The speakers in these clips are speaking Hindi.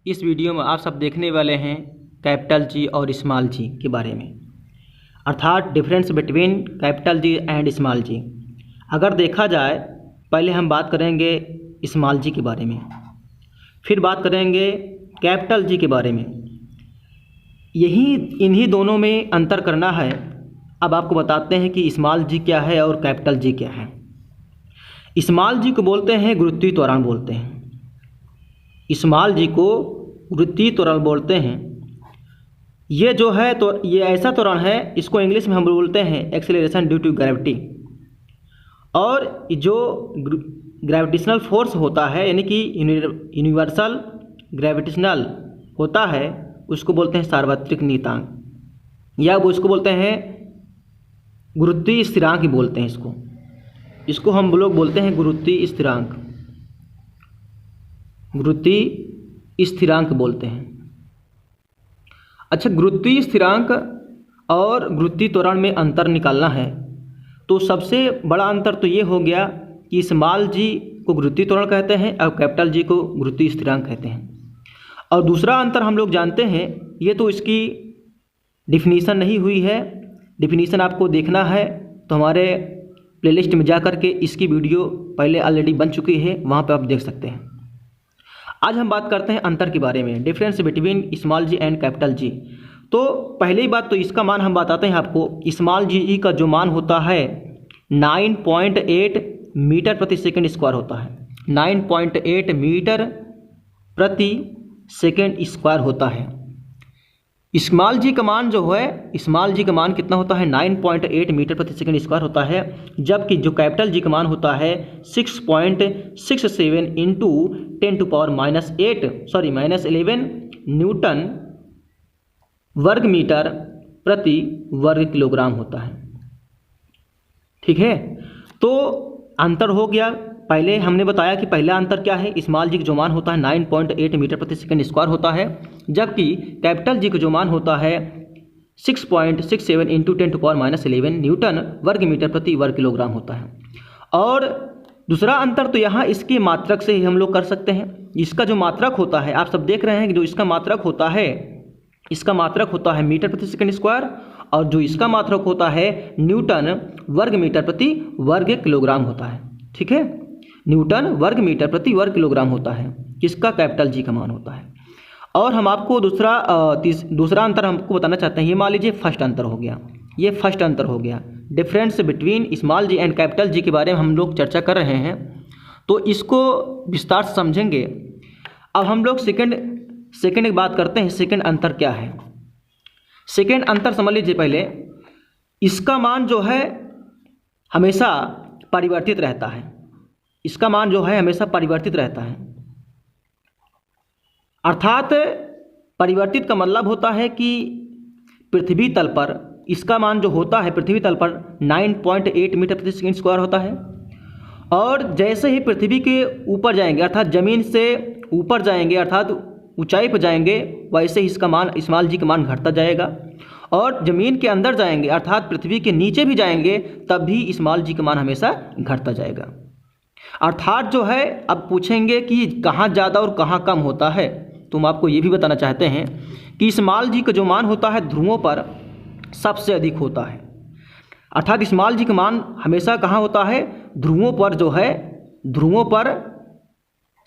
इस वीडियो में आप सब देखने वाले हैं कैपिटल जी और स्मॉल जी के बारे में, अर्थात difference between capital G and small G. अगर देखा जाए, पहले हम बात करेंगे स्मॉल जी के बारे में, फिर बात करेंगे कैपिटल जी के बारे में। इन्हीं दोनों में अंतर करना है। अब आपको बताते हैं कि स्मॉल जी क्या है और कैपिटल जी क्या है। स्मॉल जी को बोलते हैं गुरुत्वीय त्वरण बोलते हैं। स्मॉल जी को गुरुत्वीय त्वरण बोलते हैं। ये जो है तो ये ऐसा त्वरण है, इसको इंग्लिश में हम बोलते हैं एक्सेलरेशन ड्यू टू ग्रेविटी। और जो ग्रेविटेशनल फोर्स होता है, यानी कि यूनिवर्सल ग्रेविटेशनल होता है, उसको बोलते हैं सार्वत्रिक नियतांक, या वो इसको बोलते हैं गुरुत्वीय स्थिरांक बोलते हैं। इसको हम लोग बोलते हैं गुरुत्वीय स्थिरांक, गुरुत्वीय स्थिरांक बोलते हैं। अच्छा, गुरुत्वीय स्थिरांक और गुरुत्वीय त्वरण में अंतर निकालना है तो सबसे बड़ा अंतर तो ये हो गया कि स्मॉल जी को गुरुत्वीय त्वरण कहते हैं और कैपिटल जी को गुरुत्वीय स्थिरांक कहते हैं। और दूसरा अंतर हम लोग जानते हैं, ये तो इसकी डिफिनीसन नहीं हुई है। डिफिनीसन आपको देखना है तो हमारे प्लेलिस्ट में जा कर के इसकी वीडियो पहले ऑलरेडी बन चुकी है, वहाँ पे आप देख सकते हैं। आज हम बात करते हैं अंतर के बारे में, difference between small G and capital G. तो पहली बात तो इसका मान हम बताते हैं आपको। स्मॉल जी का जो मान होता है 9.8 मीटर प्रति सेकंड स्क्वायर होता है। 9.8 मीटर प्रति सेकंड स्क्वायर होता है। स्मॉल जी का मान जो है, स्मॉल जी का मान कितना होता है? 9.8 मीटर प्रति सेकंड स्क्वायर होता है, जबकि जो कैपिटल जी का मान होता है 6.67 इंटू 10⁻11 न्यूटन वर्ग मीटर प्रति वर्ग किलोग्राम होता है। ठीक है, तो अंतर हो गया। पहले हमने बताया कि पहला अंतर क्या है, स्मॉल जी का जो मान होता है 9.8 मीटर प्रति सेकंड स्क्वायर होता है, जबकि कैपिटल जी का जो मान होता है 6.67 इंटू 10⁻11 न्यूटन वर्ग मीटर प्रति वर्ग किलोग्राम होता है। और दूसरा अंतर तो यहाँ इसके मात्रक से ही हम लोग कर सकते हैं। इसका जो मात्रक होता है, आप सब देख रहे हैं कि जो इसका मात्रक होता है, इसका मात्रक होता है मीटर प्रति सेकंड स्क्वायर, और जो इसका मात्रक होता है न्यूटन वर्ग मीटर प्रति वर्ग किलोग्राम होता है। ठीक है, न्यूटन वर्ग मीटर प्रति वर्ग किलोग्राम होता है, किसका? कैपिटल जी का मान होता है। और हम आपको दूसरा अंतर हमको बताना चाहते हैं। ये मान लीजिए फर्स्ट अंतर हो गया, ये फर्स्ट अंतर हो गया। Difference between small G and capital G के बारे में हम लोग चर्चा कर रहे हैं, तो इसको विस्तार से समझेंगे। अब हम लोग सेकंड की बात करते हैं। सेकंड अंतर क्या है? सेकंड अंतर समझ लीजिए पहले। इसका मान जो है हमेशा परिवर्तित रहता है। इसका मान जो है हमेशा परिवर्तित रहता है, अर्थात परिवर्तित का मतलब होता है कि पृथ्वी तल पर इसका मान जो होता है, पृथ्वी तल पर 9.8 मीटर प्रति सेकंड स्क्वायर होता है, और जैसे ही पृथ्वी के ऊपर जाएंगे, अर्थात जमीन से ऊपर जाएंगे, अर्थात ऊंचाई पर जाएंगे, वैसे ही इसका मान, स्मॉल जी का मान घटता जाएगा। और जमीन के अंदर जाएंगे, अर्थात पृथ्वी के नीचे भी जाएंगे, तब भी स्मॉल जी का मान हमेशा घटता जाएगा। अर्थात जो है, अब पूछेंगे कि कहाँ ज़्यादा और कहाँ कम होता है, तो हम आपको ये भी बताना चाहते हैं कि स्मॉल जी का जो मान होता है ध्रुवों पर सबसे अधिक होता है। अर्थात स्मॉल जी का मान हमेशा कहाँ होता है? ध्रुवों पर जो है, ध्रुवों पर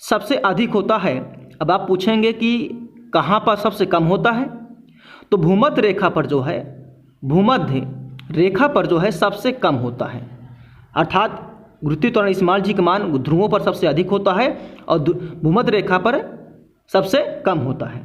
सबसे अधिक होता है। अब आप पूछेंगे कि कहाँ पर सबसे कम होता है, तो भूमध्य रेखा पर जो है, भूमध्य रेखा पर जो है सबसे कम होता है। अर्थात गुरुत्वीय त्वरण स्मॉल जी का मान ध्रुवों पर सबसे अधिक होता है और भूमध्य रेखा पर सबसे कम होता है।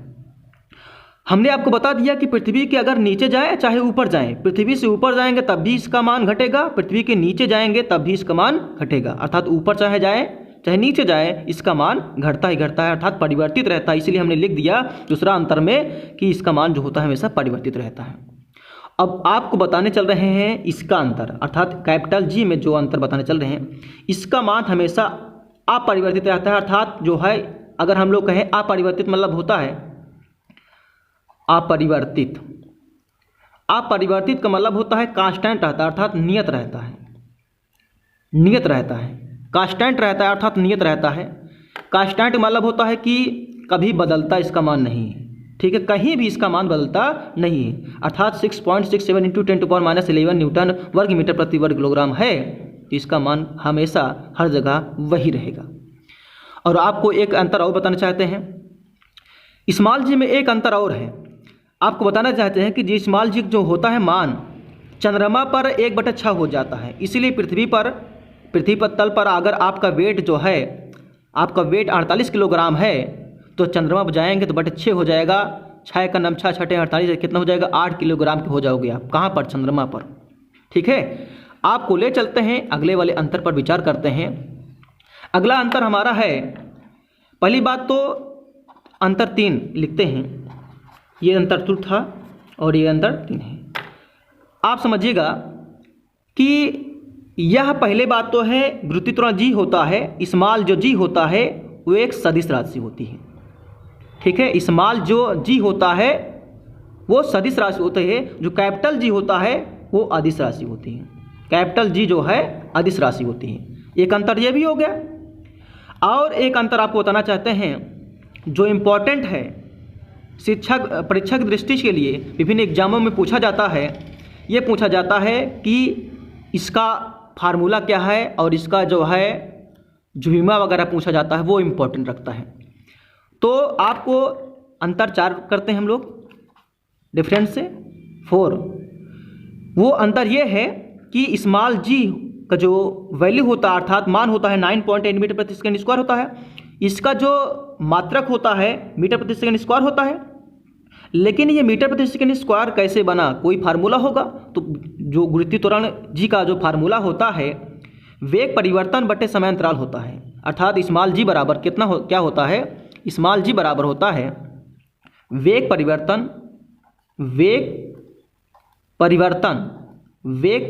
हमने आपको बता दिया कि पृथ्वी के अगर नीचे जाए चाहे ऊपर जाए, पृथ्वी से ऊपर जाएंगे तब भी इसका मान घटेगा, पृथ्वी के नीचे जाएंगे तब भी इसका मान घटेगा। अर्थात ऊपर चाहे जाए चाहे नीचे जाए, इसका मान घटता ही घटता है, अर्थात परिवर्तित रहता है। इसलिए हमने लिख दिया दूसरा अंतर में कि इसका मान जो होता है हमेशा परिवर्तित रहता है। अब आपको बताने चल रहे हैं इसका अंतर, अर्थात कैपिटल जी में जो अंतर बताने चल रहे हैं, इसका मान हमेशा अपरिवर्तित रहता है। अर्थात जो है, अगर हम लोग कहें अपरिवर्तित मतलब होता है अपरिवर्तित। अपरिवर्तित का मतलब होता है कांस्टेंट रहता है, अर्थात नियत रहता है, नियत रहता है, कांस्टेंट रहता है, अर्थात नियत रहता है। कांस्टेंट मतलब होता है कि कभी बदलता इसका मान नहीं है। ठीक है, कहीं भी इसका मान बदलता नहीं है, अर्थात 6.67 × 10⁻11 न्यूटन वर्ग मीटर प्रति वर्ग किलोग्राम है, तो इसका मान हमेशा हर जगह वही रहेगा। और आपको एक अंतर और बताना चाहते हैं, स्मॉल जी में एक अंतर और है, आपको बताना चाहते हैं कि जी स्मॉल जी जो होता है मान चंद्रमा पर 1/6 हो जाता है, इसलिए पृथ्वी पर तल पर अगर आपका वेट जो है, आपका वेट 48 किलोग्राम है, तो चंद्रमा पर जाएंगे तो 6 हो जाएगा, 6 का नम 6 छठे 48, कितना हो जाएगा 8 किलोग्राम के हो जाओगे आप। कहाँ पर? चंद्रमा पर। ठीक है, आपको ले चलते हैं अगले वाले अंतर पर विचार करते हैं। अगला अंतर हमारा है, पहली बात तो अंतर 3 लिखते हैं, ये अंतर 2 था और ये अंतर 3 है। आप समझिएगा कि यह पहले बात तो है गुरुत्वाकर्षण जी होता है, स्मॉल जो जी होता है वो एक सदिश राशि होती है। ठीक है, स्मॉल जो जी होता है वो सदिश राशि होती है, जो कैपिटल जी होता है वो अदिश राशि होती है। कैपिटल जी जो है अदिश राशि होती है। एक अंतर ये भी हो गया। और एक अंतर आपको बताना चाहते हैं जो इम्पोर्टेंट है, शिक्षक परीक्षा की दृष्टि के लिए विभिन्न एग्जामों में पूछा जाता है, ये पूछा जाता है कि इसका फार्मूला क्या है और इसका जो है जुबिमा वगैरह पूछा जाता है, वो इम्पोर्टेंट रखता है। तो आपको अंतर 4 करते हैं हम लोग डिफरेंस से 4। वो अंतर ये है कि स्मॉल जी का जो वैल्यू होता है अर्थात मान होता है 9.8 मीटर प्रति सेकंड स्क्वायर होता है, इसका जो मात्रक होता है मीटर प्रति सेकंड स्क्वायर होता है। लेकिन ये मीटर प्रति सेकंड स्क्वायर कैसे बना, कोई फार्मूला होगा। तो जो गुरुत्वाकर्षण जी का जो फार्मूला होता है वेग परिवर्तन बटे समय अंतराल होता है, अर्थात स्मॉल जी बराबर कितना क्या होता है, स्मॉल जी बराबर होता है वेग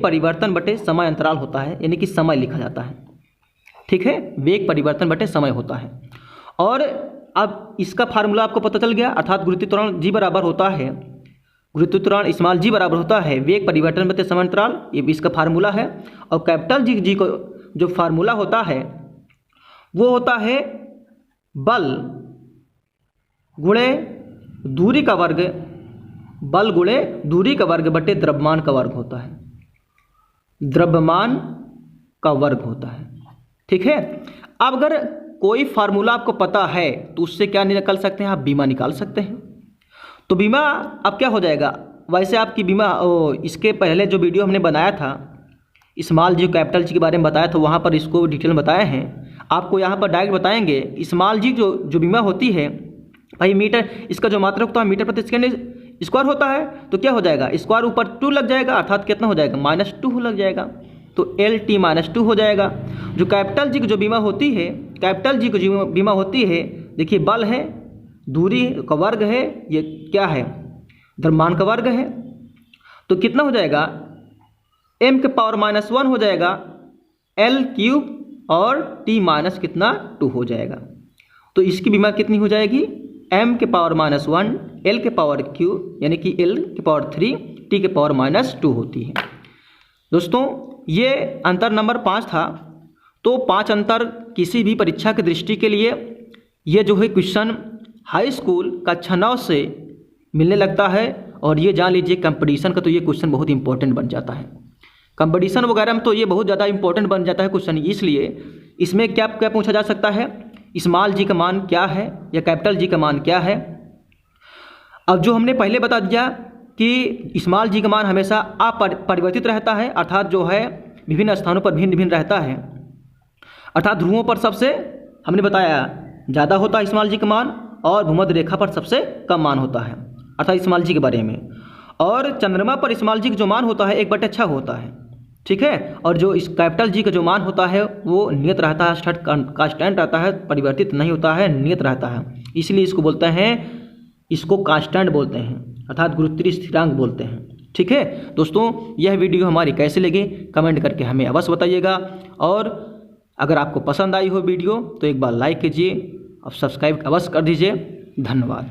परिवर्तन बटे समय अंतराल होता है, यानी कि समय लिखा जाता है। ठीक है, वेग परिवर्तन बटे समय होता है। और अब इसका फार्मूला आपको पता चल गया, अर्थात गुरुत्वाकर्षण जी बराबर होता है, गुरुत्वाकर्षण स्मॉल जी बराबर होता है वेग परिवर्तन बटे समय अंतराल, ये भी इसका फार्मूला है। और कैपिटल जी को जो फार्मूला होता है वो होता है बल गुणे दूरी का वर्ग, बल गुणे दूरी का वर्ग बटे द्रव्यमान का वर्ग होता है, द्रव्यमान का वर्ग होता है। ठीक है, अब अगर कोई फार्मूला आपको पता है तो उससे क्या निकाल सकते हैं आप, बीमा निकाल सकते हैं। तो बीमा अब क्या हो जाएगा, वैसे आपकी बीमा इसके पहले जो वीडियो हमने बनाया था स्मॉल जी कैपिटल जी के बारे में बताया था, वहाँ पर इसको डिटेल में बताए हैं। आपको यहाँ पर डायरेक्ट बताएंगे स्मॉल जी जो बीमा होती है भाई मीटर, इसका जो मात्रक होता है मीटर प्रति सेकंड स्क्वायर होता है, तो क्या हो जाएगा स्क्वायर ऊपर 2 लग जाएगा, अर्थात कितना हो जाएगा -2 लग जाएगा, तो LT -2 हो जाएगा। जो कैपिटल जी की जो बीमा होती है, कैपिटल जी की जो बीमा होती है, देखिए बल है, दूरी का वर्ग है, ये क्या है द्रव्यमान का वर्ग है, तो कितना हो जाएगा m⁻⁻1 हो जाएगा L³ और T- कितना 2 हो जाएगा। तो इसकी बीमा कितनी हो जाएगी m⁻⁻1 L³ यानी कि L3 T⁻2 होती है। दोस्तों ये अंतर नंबर 5 था। तो 5 अंतर किसी भी परीक्षा की दृष्टि के लिए ये जो है क्वेश्चन हाई स्कूल कक्षा 9 से मिलने लगता है। और ये जान लीजिए कंपटीशन का तो ये क्वेश्चन बहुत इंपॉर्टेंट बन जाता है, कंपटीशन वगैरह में तो ये बहुत ज़्यादा इंपॉर्टेंट बन जाता है क्वेश्चन। इसलिए इसमें क्या क्या पूछा जा सकता है, स्मॉल जी का मान क्या है या कैपिटल जी का मान क्या है। अब जो हमने पहले बता दिया कि स्मॉल जी का मान हमेशा अपरिवर्तित रहता है, अर्थात जो है विभिन्न स्थानों पर भिन्न भिन्न रहता है, अर्थात ध्रुवों पर सबसे हमने बताया ज़्यादा होता है स्मॉल जी का मान और भूमध्य रेखा पर सबसे कम मान होता है, अर्थात स्मॉल जी के बारे में। और चंद्रमा पर स्मॉल जी का जो मान होता है 1/6 होता है, ठीक है। और जो इस कैपिटल जी का जो मान होता है वो नियत रहता है, कांस्टेंट रहता है, परिवर्तित नहीं होता है, नियत रहता है, इसलिए इसको बोलते हैं, इसको कांस्टेंट बोलते हैं, अर्थात गुरुत्वीय स्थिरांक बोलते हैं। ठीक है दोस्तों, यह वीडियो हमारी कैसे लगी कमेंट करके हमें अवश्य बताइएगा। और अगर आपको पसंद आई हो वीडियो तो एक बार लाइक कीजिए और सब्सक्राइब अवश्य कर दीजिए। धन्यवाद।